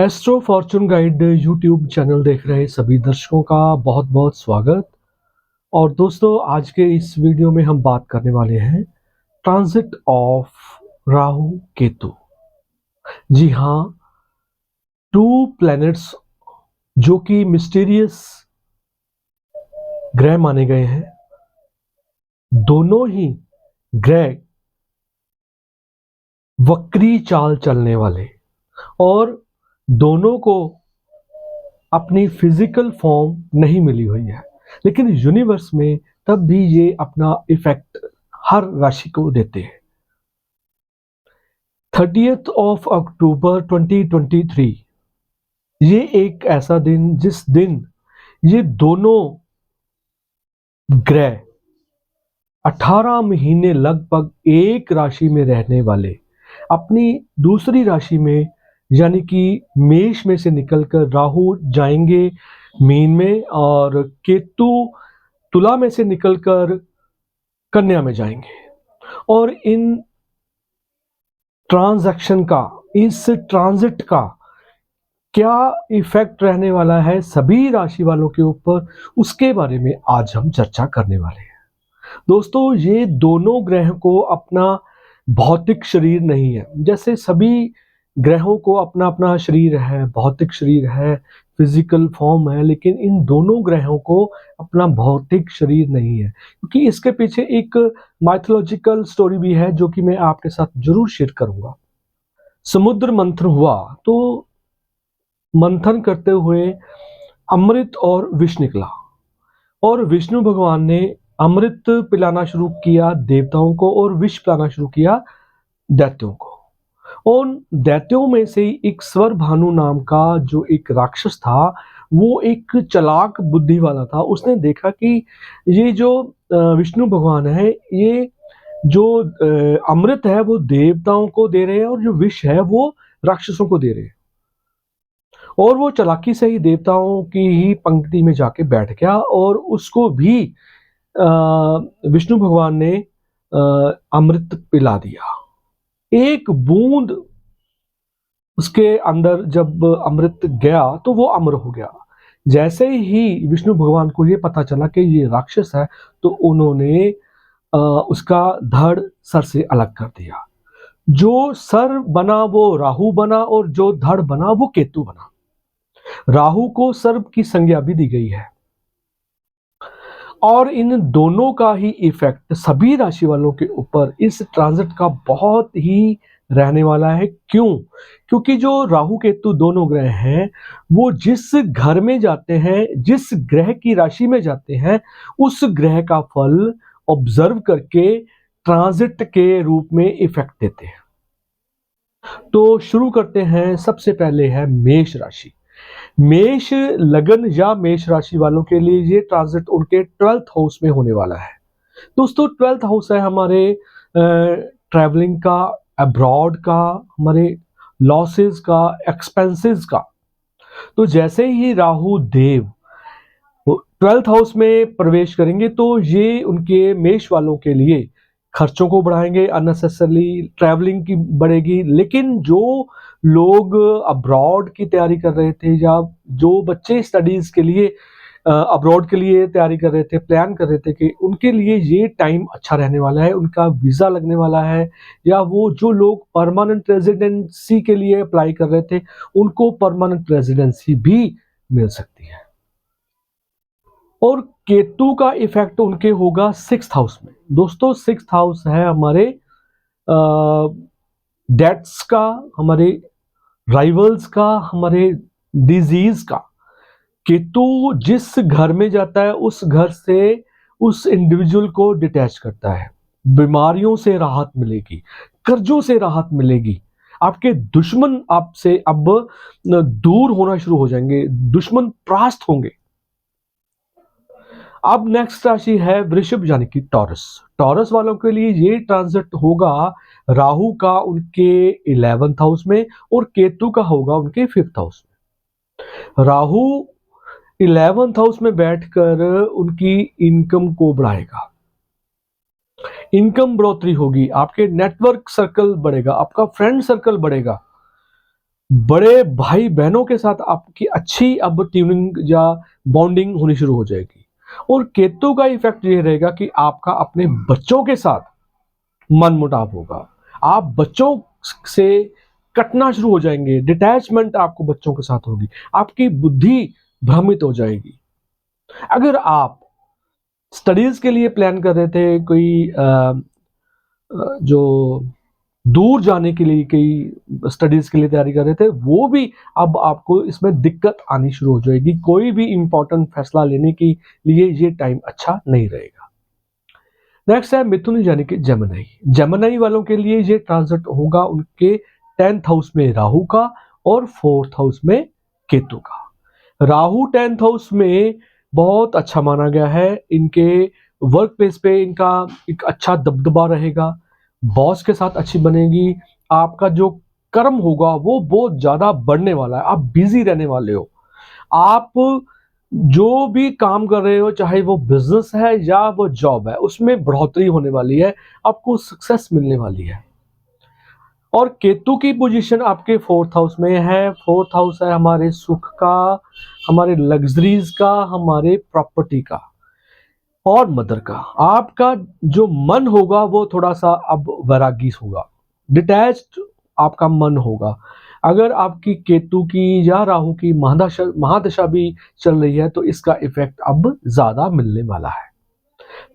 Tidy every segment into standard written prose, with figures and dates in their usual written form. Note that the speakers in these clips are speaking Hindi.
Astro Fortune guide YouTube channel देख रहे सभी दर्शकों का बहुत बहुत स्वागत। और दोस्तों, आज के इस वीडियो में हम बात करने वाले हैं ट्रांजिट ऑफ राहु केतु। जी हाँ, टू प्लैनेट्स जो कि मिस्टीरियस ग्रह माने गए हैं। दोनों ही ग्रह वक्री चाल चलने वाले और दोनों को अपनी फिजिकल फॉर्म नहीं मिली हुई है, लेकिन यूनिवर्स में तब भी ये अपना इफेक्ट हर राशि को देते हैं। 30th ऑफ अक्टूबर 2023 ये एक ऐसा दिन जिस दिन ये दोनों ग्रह 18 महीने लगभग एक राशि में रहने वाले अपनी दूसरी राशि में यानी कि मेष में से निकलकर राहु जाएंगे मीन में और केतु तुला में से निकलकर कन्या में जाएंगे। और इन ट्रांजैक्शन का, इस ट्रांजिट का क्या इफेक्ट रहने वाला है सभी राशि वालों के ऊपर, उसके बारे में आज हम चर्चा करने वाले हैं। दोस्तों, ये दोनों ग्रह को अपना भौतिक शरीर नहीं है। जैसे सभी ग्रहों को अपना अपना शरीर है, भौतिक शरीर है, फिजिकल फॉर्म है, लेकिन इन दोनों ग्रहों को अपना भौतिक शरीर नहीं है, क्योंकि इसके पीछे एक माइथोलॉजिकल स्टोरी भी है जो कि मैं आपके साथ जरूर शेयर करूंगा। समुद्र मंथन हुआ तो मंथन करते हुए अमृत और विष निकला और विष्णु भगवान ने अमृत पिलाना शुरू किया देवताओं को और विष पिलाना शुरू किया दैत्यों को। उन दैत्यों में से एक स्वर भानु नाम का जो एक राक्षस था, वो एक चालाक बुद्धि वाला था। उसने देखा कि ये जो विष्णु भगवान है, ये जो अमृत है वो देवताओं को दे रहे हैं और जो विष है वो राक्षसों को दे रहे हैं। और वो चालाकी से ही देवताओं की ही पंक्ति में जाके बैठ गया और उसको भी विष्णु भगवान ने अमृत पिला दिया। एक बूंद उसके अंदर जब अमृत गया तो वो अमर हो गया। जैसे ही विष्णु भगवान को ये पता चला कि ये राक्षस है, तो उन्होंने उसका धड़ सर से अलग कर दिया। जो सर बना वो राहु बना और जो धड़ बना वो केतु बना। राहु को सर्प की संज्ञा भी दी गई है और इन दोनों का ही इफेक्ट सभी राशि वालों के ऊपर इस ट्रांजिट का बहुत ही रहने वाला है। क्यों? क्योंकि जो राहु केतु दोनों ग्रह हैं, वो जिस घर में जाते हैं, जिस ग्रह की राशि में जाते हैं, उस ग्रह का फल ऑब्जर्व करके ट्रांजिट के रूप में इफेक्ट देते हैं। तो शुरू करते हैं। सबसे पहले है मेष राशि। मेष लगन या मेष राशि वालों के लिए ये ट्रांजिट उनके 12th हाउस में होने वाला है। दोस्तों, 12th हाउस है हमारे ट्रैवलिंग का, अब्रॉड का, हमारे लॉसेस का, एक्सपेंसेस का। तो जैसे ही राहु देव 12th हाउस में प्रवेश करेंगे तो ये उनके मेष वालों के लिए खर्चों को बढ़ाएंगे, अननेसेसरली ट्रैवलिंग की बढ़ेगी। लेकिन जो लोग अब्रॉड की तैयारी कर रहे थे या जो बच्चे स्टडीज के लिए अब्रॉड के लिए तैयारी कर रहे थे, प्लान कर रहे थे, कि उनके लिए ये टाइम अच्छा रहने वाला है, उनका वीज़ा लगने वाला है, या वो जो लोग परमानेंट रेजिडेंसी के लिए अप्लाई कर रहे थे उनको परमानेंट रेजिडेंसी भी मिल सकती है। और केतु का इफेक्ट उनके होगा 6th हाउस में। दोस्तों, 6th हाउस है हमारे डेट्स का, हमारे राइवल्स का, हमारे डिजीज का। केतु जिस घर में जाता है उस घर से उस इंडिविजुअल को डिटैच करता है। बीमारियों से राहत मिलेगी, कर्जों से राहत मिलेगी, आपके दुश्मन आपसे अब दूर होना शुरू हो जाएंगे, दुश्मन परास्त होंगे। अब नेक्स्ट राशि है वृषभ यानी कि टॉरस। टॉरस वालों के लिए ये ट्रांजिट होगा राहु का उनके 11th हाउस में और केतु का होगा उनके 5th हाउस में। राहु 11th हाउस में बैठकर उनकी इनकम को बढ़ाएगा, इनकम बढ़ोतरी होगी, आपके नेटवर्क सर्कल बढ़ेगा, आपका फ्रेंड सर्कल बढ़ेगा। बड़े भाई बहनों के साथ आपकी अच्छी अब ट्यूनिंग या बॉन्डिंग होनी शुरू हो जाएगी। और केतु का इफेक्ट ये रहेगा कि आपका अपने बच्चों के साथ मनमुटाव होगा। आप बच्चों से कटना शुरू हो जाएंगे, डिटैचमेंट आपको बच्चों के साथ होगी, आपकी बुद्धि भ्रमित हो जाएगी। अगर आप स्टडीज के लिए प्लान कर रहे थे, कोई जो दूर जाने के लिए, कई स्टडीज के लिए तैयारी कर रहे थे, वो भी अब आपको इसमें दिक्कत आनी शुरू हो जाएगी। कोई भी इंपॉर्टेंट फैसला लेने के लिए ये टाइम अच्छा नहीं रहेगा। नेक्स्ट है मिथुन यानी कि जेमिनी। जेमिनी वालों के लिए ये ट्रांजिट होगा उनके 10th हाउस में राहु का और 4th हाउस में केतु का। राहु 10th हाउस में बहुत अच्छा माना गया है। इनके वर्क प्लेस पे इनका एक अच्छा दबदबा रहेगा, बॉस के साथ अच्छी बनेगी। आपका जो कर्म होगा वो बहुत ज्यादा बढ़ने वाला है, आप बिजी रहने वाले हो। आप जो भी काम कर रहे हो, चाहे वो बिजनेस है या वो जॉब है, उसमें बढ़ोतरी होने वाली है, आपको सक्सेस मिलने वाली है। और केतु की पोजीशन आपके 4th हाउस में है। 4th हाउस है हमारे सुख का, हमारे लग्जरीज का, हमारे प्रॉपर्टी का और मदर का। आपका जो मन होगा वो थोड़ा सा अब वैरागी होगा, डिटैच्ड आपका मन होगा। अगर आपकी केतु की या राहु की महादशा भी चल रही है तो इसका इफेक्ट अब ज्यादा मिलने वाला है।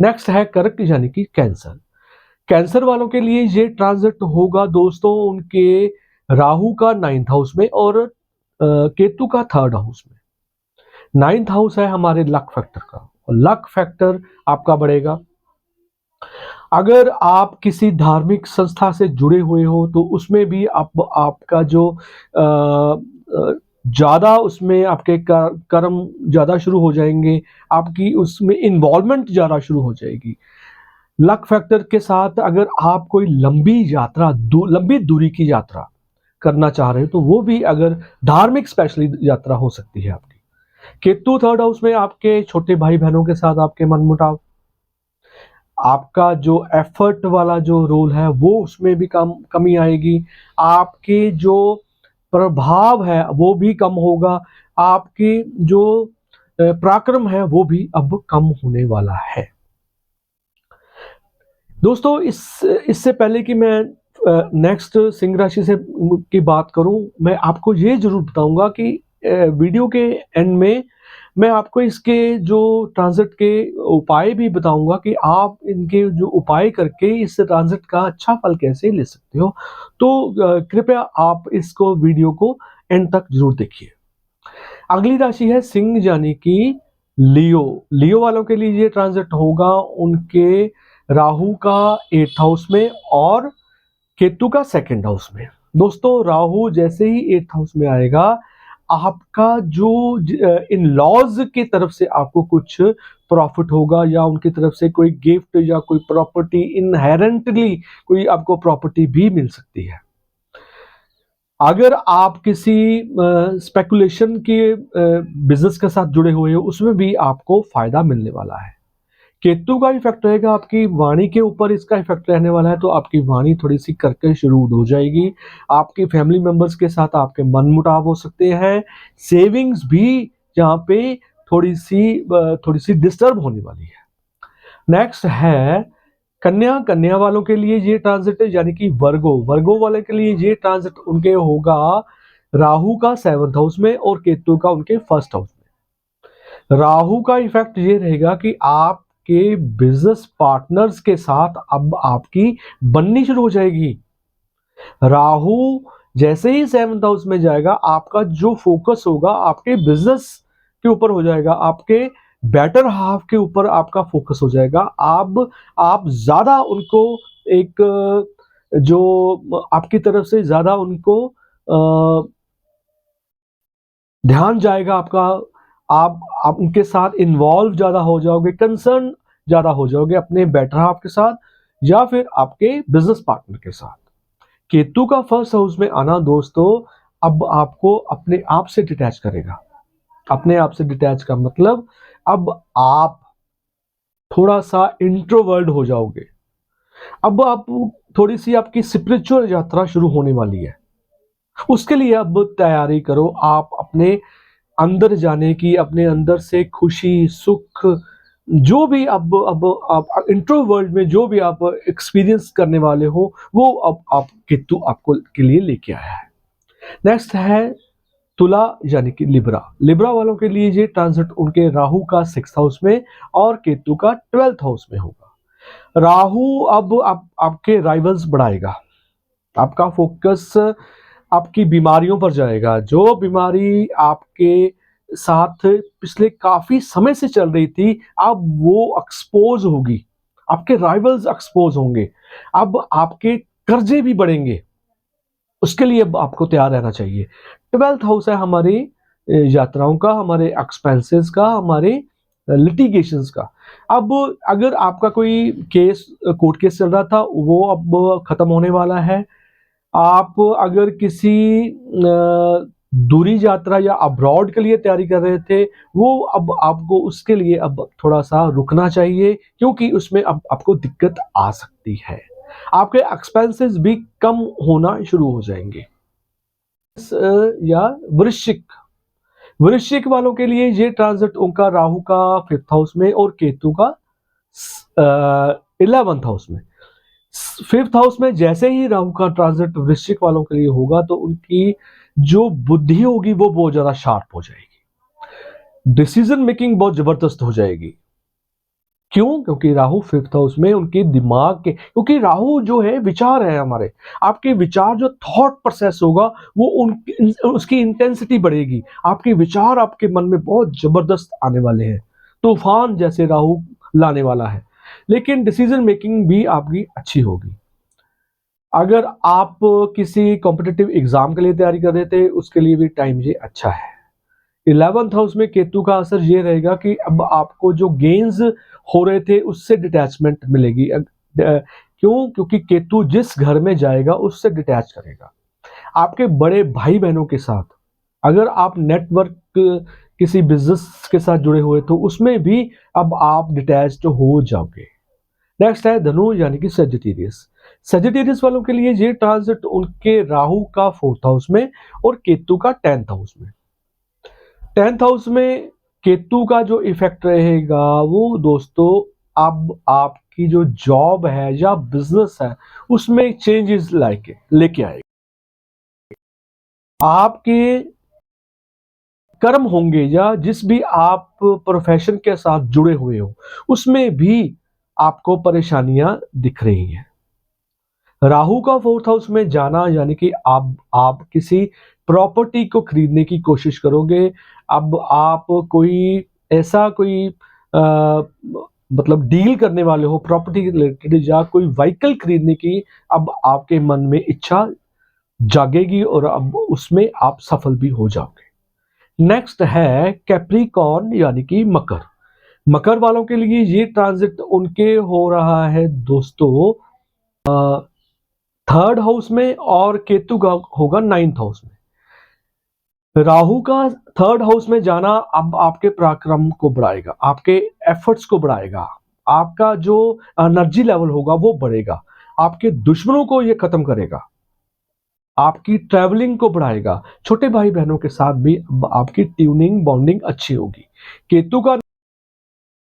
नेक्स्ट है कर्क यानी कि कैंसर। कैंसर वालों के लिए ये ट्रांजिट होगा दोस्तों उनके राहु का 9th हाउस में और केतु का 3rd हाउस में। 9th हाउस है हमारे लक फैक्टर का, और लक फैक्टर आपका बढ़ेगा। अगर आप किसी धार्मिक संस्था से जुड़े हुए हो तो उसमें भी आपका जो ज्यादा उसमें आपके कर्म ज्यादा शुरू हो जाएंगे, आपकी उसमें इन्वॉल्वमेंट ज्यादा शुरू हो जाएगी। लक फैक्टर के साथ अगर आप कोई लंबी यात्रा, लंबी दूरी की यात्रा करना चाह रहे हो तो वो भी अगर धार्मिक स्पेशली यात्रा हो सकती है आपकी। केतु 3rd हाउस में आपके छोटे भाई बहनों के साथ आपके मनमुटाव, आपका जो एफर्ट वाला जो रोल है वो उसमें भी कमी आएगी। आपके जो प्रभाव है वो भी कम होगा, आपकी जो पराक्रम है वो भी अब कम होने वाला है। दोस्तों इससे पहले कि मैं नेक्स्ट सिंह राशि से की बात करूं, मैं आपको ये जरूर बताऊंगा कि वीडियो के एंड में मैं आपको इसके जो ट्रांजिट के उपाय भी बताऊंगा कि आप इनके जो उपाय करके इस ट्रांजिट का अच्छा फल कैसे ले सकते हो। तो कृपया आप इसको वीडियो को एंड तक जरूर देखिए। अगली राशि है सिंह यानी कि लियो। लियो वालों के लिए ये ट्रांजिट होगा उनके राहु का 8th हाउस में और केतु का 2nd हाउस में। दोस्तों राहु जैसे ही 8th हाउस में आएगा, आपका जो इन लॉज की तरफ से आपको कुछ प्रॉफिट होगा या उनकी तरफ से कोई गिफ्ट या कोई प्रॉपर्टी, इनहेरेंटली कोई आपको प्रॉपर्टी भी मिल सकती है। अगर आप किसी स्पेकुलेशन के बिजनेस के साथ जुड़े हुए हो उसमें भी आपको फायदा मिलने वाला है। केतु का इफेक्ट रहेगा आपकी वाणी के ऊपर, इसका इफेक्ट रहने वाला है, तो आपकी वाणी थोड़ी सी कर्कश रूड हो जाएगी। आपकी फैमिली मेंबर्स के साथ आपके मनमुटाव हो सकते हैं। सेविंग्स भी यहाँ पे थोड़ी सी डिस्टर्ब होने वाली है। नेक्स्ट है कन्या। कन्या वालों के लिए ये ट्रांजिट यानी कि वर्गो वाले के लिए ये ट्रांजिट उनके होगा राहु का 7th हाउस में और केतु का उनके 1st हाउस में। राहु का इफेक्ट ये रहेगा कि आपके बिजनेस पार्टनर्स के साथ अब आपकी बननी शुरू हो जाएगी। राहु जैसे ही 7th हाउस में जाएगा, आपका जो फोकस होगा आपके बिजनेस के ऊपर हो जाएगा, आपके बेटर हाफ के ऊपर आपका फोकस हो जाएगा। आप ज्यादा उनको एक जो आपकी तरफ से ज्यादा उनको ध्यान जाएगा आपका। आप उनके साथ इन्वॉल्व ज्यादा हो जाओगे, कंसर्न ज्यादा हो जाओगे अपने बेटर हाफ के साथ या फिर आपके बिजनेस पार्टनर के साथ। केतु का 1st हाउस में आना दोस्तों अब आपको अपने आप से डिटैच करेगा। अपने आप से डिटैच का मतलब अब आप थोड़ा सा इंट्रोवर्ट हो जाओगे। अब आप थोड़ी सी आपकी स्पिरिचुअल यात्रा शुरू होने वाली है। उसके लिए अब तैयारी करो, आप अपने अंदर जाने की, अपने अंदर से खुशी, सुख, जो भी अब आप इंट्रो वर्ल्ड में जो भी आप एक्सपीरियंस करने वाले हो, वो अब आप केतु आपको के लिए लेके आया है। नेक्स्ट है तुला यानी कि लिब्रा। लिब्रा वालों के लिए ये ट्रांजिट उनके राहु का 6th हाउस में और केतु का 12th हाउस में होगा। राहु अब आपके राइवल्स बढ़ाएगा, आपका फोकस आपकी बीमारियों पर जाएगा। जो बीमारी आपके साथ पिछले काफी समय से चल रही थी, अब वो एक्सपोज होगी, आपके राइवल्स एक्सपोज होंगे, अब आपके कर्जे भी बढ़ेंगे। उसके लिए अब आपको तैयार रहना चाहिए। 12th हाउस है हमारी यात्राओं का, हमारे एक्सपेंसेस का, हमारे लिटिगेशंस का। अब अगर आपका कोई केस, कोर्ट केस चल रहा था, वो अब खत्म होने वाला है। आप अगर किसी दूरी यात्रा या अब्रॉड के लिए तैयारी कर रहे थे, वो अब आपको उसके लिए अब थोड़ा सा रुकना चाहिए, क्योंकि उसमें अब आपको दिक्कत आ सकती है। आपके एक्सपेंसेस भी कम होना शुरू हो जाएंगे। या वृश्चिक, वृश्चिक वालों के लिए ये ट्रांजिट उनका राहु का 5th हाउस में और केतु का 11th हाउस में। 5th हाउस में जैसे ही राहु का ट्रांजिट वृश्चिक वालों के लिए होगा, तो उनकी जो बुद्धि होगी वो बहुत ज्यादा शार्प हो जाएगी, डिसीजन मेकिंग बहुत जबरदस्त हो जाएगी। क्यों? क्योंकि राहु 5th हाउस में उनके दिमाग के, क्योंकि राहु जो है विचार है हमारे, आपके विचार, जो थॉट प्रोसेस होगा वो उसकी इंटेंसिटी बढ़ेगी, आपके विचार आपके मन में बहुत जबरदस्त आने वाले हैं, तूफान जैसे राहु लाने वाला है। लेकिन डिसीजन मेकिंग भी आपकी अच्छी होगी। अगर आप किसी कॉम्पिटिटिव एग्जाम के लिए तैयारी कर रहे थे, उसके लिए भी टाइम ये अच्छा है। 11th हाउस में केतु का असर ये रहेगा कि अब आपको जो गेन्स हो रहे थे उससे डिटैचमेंट मिलेगी। क्यों? क्योंकि केतु जिस घर में जाएगा उससे डिटैच करेगा। आपके बड़े भाई बहनों के साथ, अगर आप नेटवर्क किसी बिजनेस के साथ जुड़े हुए तो उसमें भी अब आप डिटैच्ड हो जाओगे। नेक्स्ट है धनु यानी कि सेजिटेरियस। सेजिटेरियस वालों के लिए ये ट्रांजिट उनके राहु का 4th हाउस में और केतु का 10th हाउस में। 10th हाउस में केतु का जो इफेक्ट रहेगा वो दोस्तों, अब आपकी जो जॉब है या बिजनेस है उसमें चेंजेस लेके आएगा। आपके कर्म होंगे या जिस भी आप प्रोफेशन के साथ जुड़े हुए हो उसमें भी आपको परेशानियां दिख रही हैं। राहु का 4th हाउस में जाना यानी कि आप किसी प्रॉपर्टी को खरीदने की कोशिश करोगे। अब आप कोई ऐसा कोई मतलब डील करने वाले हो प्रॉपर्टी के रिलेटेड, या कोई व्हीकल खरीदने की अब आपके मन में इच्छा जागेगी और अब उसमें आप सफल भी हो जाओगे। नेक्स्ट है कैप्रिकॉर्न यानी कि मकर। मकर वालों के लिए ये ट्रांजिट उनके हो रहा है दोस्तों 3rd हाउस में और केतु का होगा 9th हाउस में। राहु का 3rd हाउस में जाना अब आपके पराक्रम को बढ़ाएगा, आपके एफर्ट्स को बढ़ाएगा, आपका जो एनर्जी लेवल होगा वो बढ़ेगा, आपके दुश्मनों को ये खत्म करेगा, आपकी ट्रैवलिंग को बढ़ाएगा, छोटे भाई बहनों के साथ भी आपकी ट्यूनिंग बॉन्डिंग अच्छी होगी। केतु का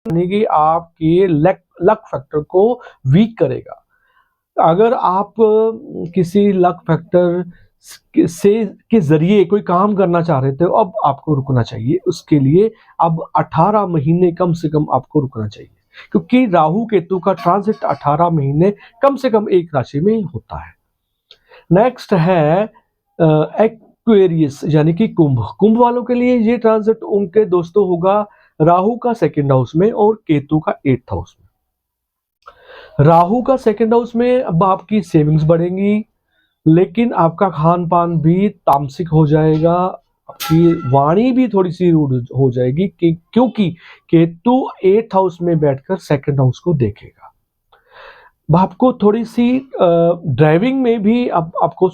यानी कि आपके लक फैक्टर को वीक करेगा। अगर आप किसी लक फैक्टर से के जरिए कोई काम करना चाह रहे थे, अब आपको रुकना चाहिए, उसके लिए अब 18 महीने कम से कम आपको रुकना चाहिए, क्योंकि राहु केतु का ट्रांजिट 18 महीने कम से कम एक राशि में होता है। नेक्स्ट है एक्वेरियस यानी कि कुंभ। कुंभ वालों के लिए ये ट्रांजिट उनके दोस्तों होगा राहु का 2nd हाउस में और केतु का 8th हाउस में। राहु का 2nd हाउस में अब आपकी सेविंग्स बढ़ेंगी, लेकिन आपका खान पान भी तामसिक हो जाएगा, आपकी वाणी भी थोड़ी सी रूड हो जाएगी क्योंकि केतु 8th हाउस में बैठकर 2nd हाउस को देखेगा। आपको थोड़ी सी ड्राइविंग में भी आपको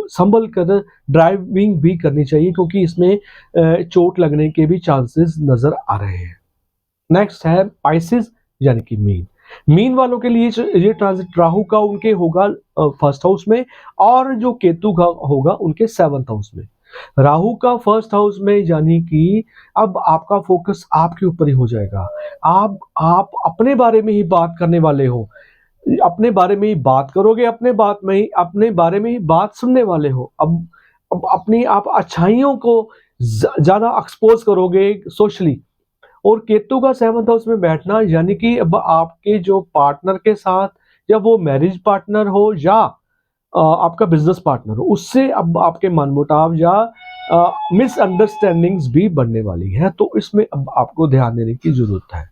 संभल कर ड्राइविंग भी करनी चाहिए, क्योंकि इसमें चोट लगने के भी चांसेस नजर आ रहे हैं। नेक्स्ट है पाइसेस यानी कि मीन। मीन वालों के लिए ये ट्रांजिट राहु का उनके होगा फर्स्ट हाउस में, और जो केतु का होगा उनके सेवंथ हाउस में। राहु का फर्स्ट हाउस में, यानी कि अब आपका फोकस आपके ऊपर ही हो जाएगा। आप अपने बारे में ही बात करने वाले हो, अपने बारे में ही बात करोगे, अपने बारे में ही बात सुनने वाले हो। अब अपनी आप अच्छाइयों को ज़्यादा एक्सपोज़ करोगे सोशली। और केतु का सेवंथ हाउस में बैठना, यानी कि अब आपके जो पार्टनर के साथ, या वो मैरिज पार्टनर हो या आपका बिजनेस पार्टनर हो, उससे अब आपके मनमुटाव या मिसअंडरस्टैंडिंग्स भी बढ़ने वाली है। तो इसमें अब आपको ध्यान देने की जरूरत है।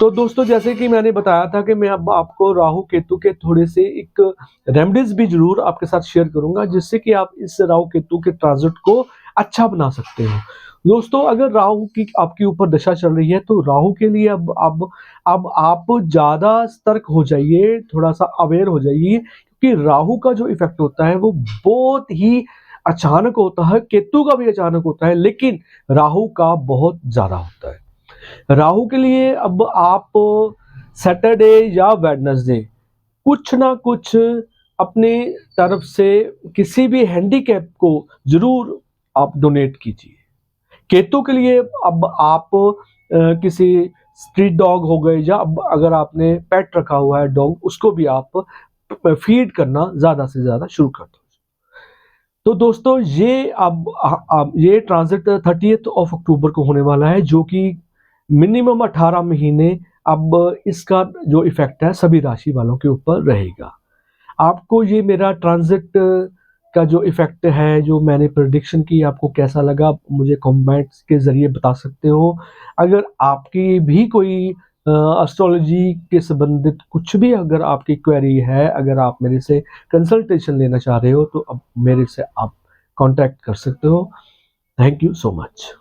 तो दोस्तों, जैसे कि मैंने बताया था कि मैं अब आपको राहु केतु के थोड़े से एक रेमेडीज भी जरूर आपके साथ शेयर करूंगा, जिससे कि आप इस राहु केतु के ट्रांजिट को अच्छा बना सकते हो। दोस्तों, अगर राहु की आपके ऊपर दशा चल रही है, तो राहु के लिए अब आप ज़्यादा सतर्क हो जाइए, थोड़ा-सा अवेयर हो जाइए, क्योंकि राहु का जो इफ़ेक्ट होता है वो बहुत ही अचानक होता है, केतु का भी अचानक होता है, लेकिन राहु का बहुत ज़्यादा होता है। राहु के लिए अब आप सैटरडे या वेडनेसडे कुछ ना कुछ अपने तरफ से किसी भी हैंडीकैप को ज़रूर आप डोनेट कीजिए। केतु के लिए अब आप किसी स्ट्रीट डॉग हो गए, या अब अगर आपने पेट रखा हुआ है डॉग, उसको भी आप फीड करना ज़्यादा से ज़्यादा शुरू कर दो। तो दोस्तों, ये ट्रांजिट 30th ऑफ अक्टूबर को होने वाला है, जो कि मिनिमम 18 महीने अब इसका जो इफेक्ट है सभी राशि वालों के ऊपर रहेगा। आपको ये मेरा ट्रांजिट का जो इफेक्ट है, जो मैंने प्रेडिक्शन की, आपको कैसा लगा, आप मुझे कमेंट्स के ज़रिए बता सकते हो। अगर आपकी भी कोई एस्ट्रोलॉजी के संबंधित कुछ भी अगर आपकी क्वेरी है, अगर आप मेरे से कंसल्टेशन लेना चाह रहे हो, तो अब मेरे से आप कॉन्टैक्ट कर सकते हो। Thank you so much.